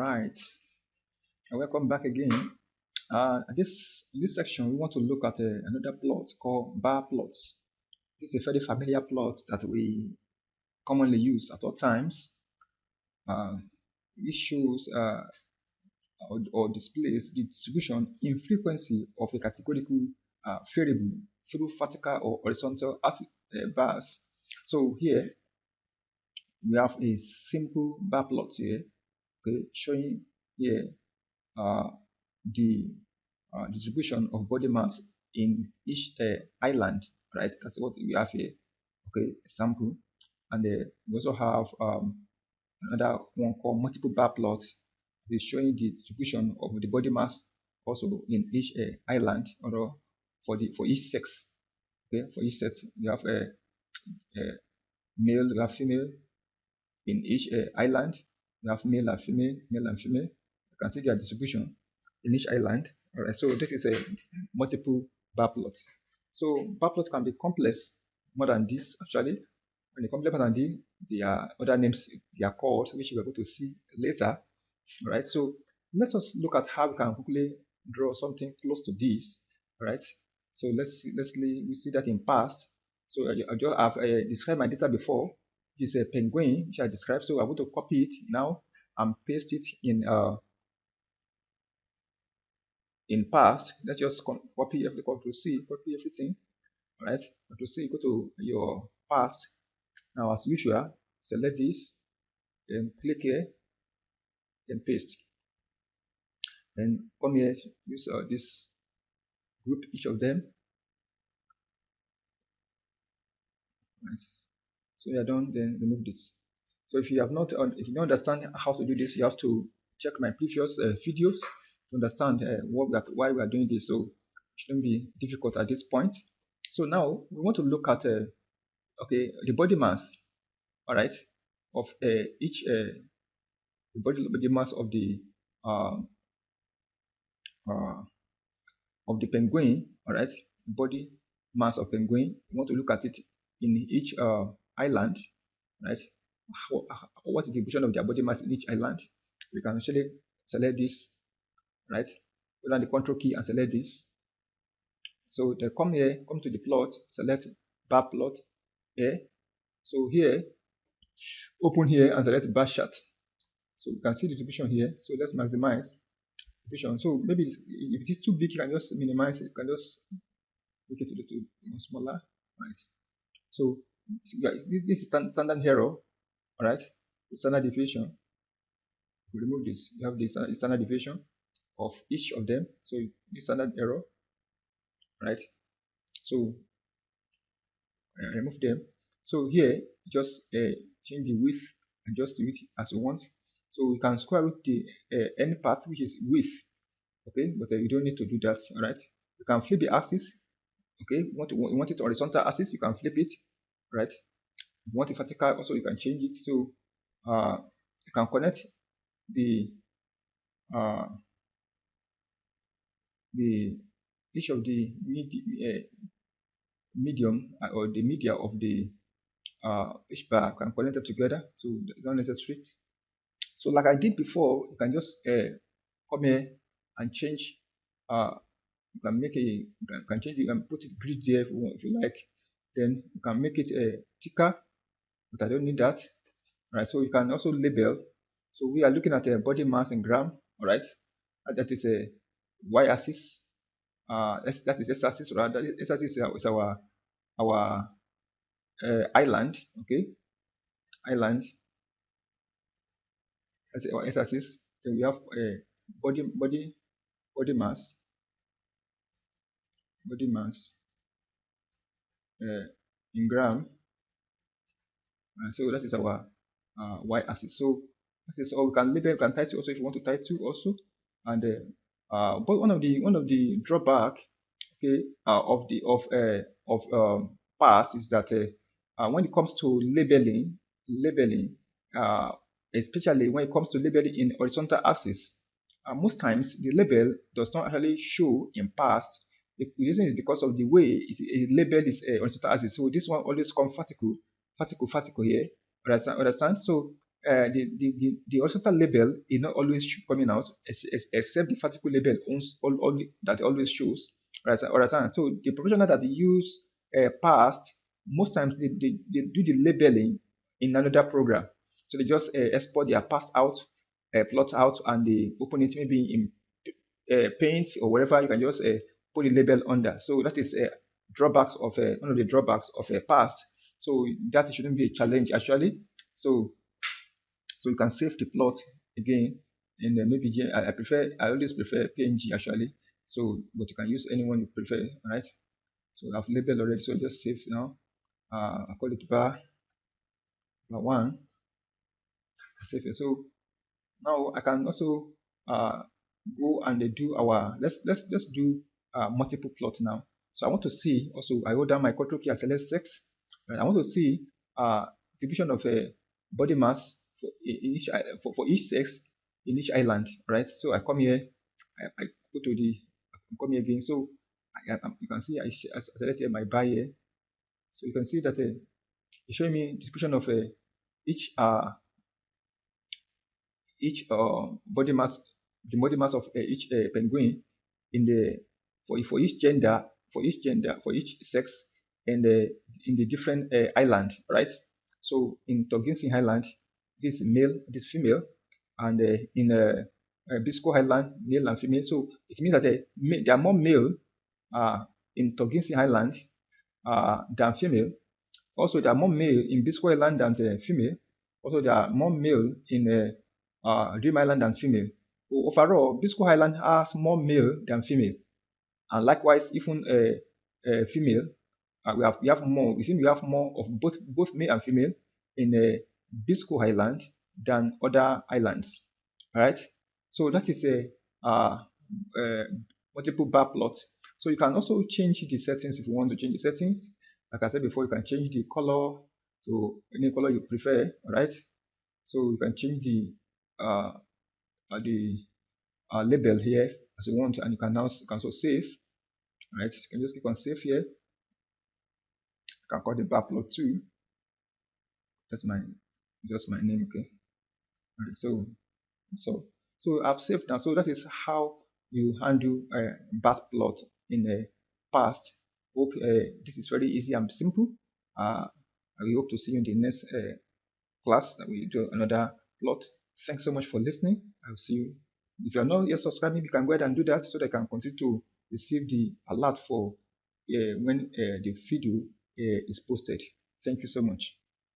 Right, and welcome back again. In this section, we want to look at another plot called bar plots. This is a very familiar plot that we commonly use at all times. It shows or displays the distribution in frequency of a categorical variable through vertical or horizontal bars. So here we have a simple bar plot here, okay, showing here the distribution of body mass in each island, right? That's what we have here. Okay, sample, and we also have another one called multiple bar plot. It is showing the distribution of the body mass also in each island, or for each sex. Okay, for each sex we have a male, we have female in each island. We have male and female, male and female. You can see their distribution in each island. All right, so this is a multiple bar plot. So bar plot can be complex more than this actually. When they complex more than this, there are other names they are called, which we are going to see later. All right, so let's just look at how we can quickly draw something close to this. All right, so we see that in past. So I just have described my data before. It's a penguin which I described, so I'm going to copy it now and paste it in past. Let's just copy Ctrl C, copy everything. All right, Ctrl C, go to your past. Now, as usual, select this, then click here, then paste. Then come here, use this group each of them. Right. So you are done. Then remove this. So if you don't understand how to do this, you have to check my previous videos to understand why we are doing this. So it shouldn't be difficult at this point. So now we want to look at the body mass, all right, of each the body mass of the penguin, all right, body mass of penguin. We want to look at it in each island, right? What is the distribution of their body mass in each island? We can actually select this, right? Hold down the Control key and select this. So they come here, come to the plot, select bar plot here. So here, open here and select bar chart. So you can see the distribution here. So let's maximize distribution. So maybe if it is too big, you can just minimize it. You can just make it a little smaller, right? So this is standard error, all right? The standard deviation. We remove this. You have the standard deviation of each of them. So the standard error, right? So I remove them. So here, just change the width, adjust the width as you want. So we can square root the end part, which is width, okay? But you don't need to do that, all right? You can flip the axis, okay? You want it horizontal axis, you can flip it, right? You want it vertical, also you can change it. So you can connect each of the medium or the media of the each bar can connect it together, so it's not necessary. So like I did before, you can just come here and change. You can make you can change it. You can put it grid there if you like. Then you can make it thicker, but I don't need that. All right. So you can also label. So we are looking at a body mass in gram. All right. That is a y-axis. That is x-axis. Right. X-axis is our island. Okay. Island. That's our x-axis. Then we have a body mass. Body mass in gram. So that is our y-axis. So that is all. We can label. We can title also if you want to title also. And but one of the drawback, okay, of past is that when it comes to labeling, especially when it comes to labeling in horizontal axis, most times the label does not actually show in past. The reason is because of the way a label is horizontal axis. So this one always comes vertical here. Understand? So the horizontal label is not always coming out, except the vertical label only that always shows, right? All the time. So the professional that use past, most times they do the labeling in another program. So they just export their past out, plot out, and they open it maybe in Paint or wherever. You can just put a label under. So that is drawbacks of one of the drawbacks of a past. So that shouldn't be a challenge actually. So you can save the plot again, and maybe I always prefer PNG actually. So but you can use anyone you prefer, right? So I've labeled already, so just save now. I call it bar1. Save it. So now I can also go and do our let's do multiple plot now. So I want to see also, I hold down my control key and select sex, and I want to see division of a body mass for each sex in each island, right? So I come here, I go to the come here again. So you can see I select here my bar here. So you can see that it's showing me distribution of each body mass, the body mass of each penguin in the for each gender, for each sex, and in the different island, right? So in Toginsing Island, this is male, this female, and in Bisco Island, male and female. So it means that there are more male in Toginsing Island than female. Also, there are more male in Bisco Island than female. Also, there are more male in Dream Island than female. So overall, Bisco Island has more male than female, and likewise, even female, we have more. We think we have more of both male and female in Bisco Island than other islands. All right. So that is a multiple bar plot. So you can also change the settings if you want to change the settings. Like I said before, you can change the color to any color you prefer. All right. So you can change the label here as you want, and you can also save. Right, you can just click on save here. You can call the Barplot 2. That's my name. Okay. All right. So I've saved now. So that is how you handle Barplot in the past. Hope this is very easy and simple. We hope to see you in the next class that we do another plot. Thanks so much for listening. I'll see you. If you're not yet subscribing, you can go ahead and do that so that I can continue to receive the alert for when the video is posted. Thank you so much.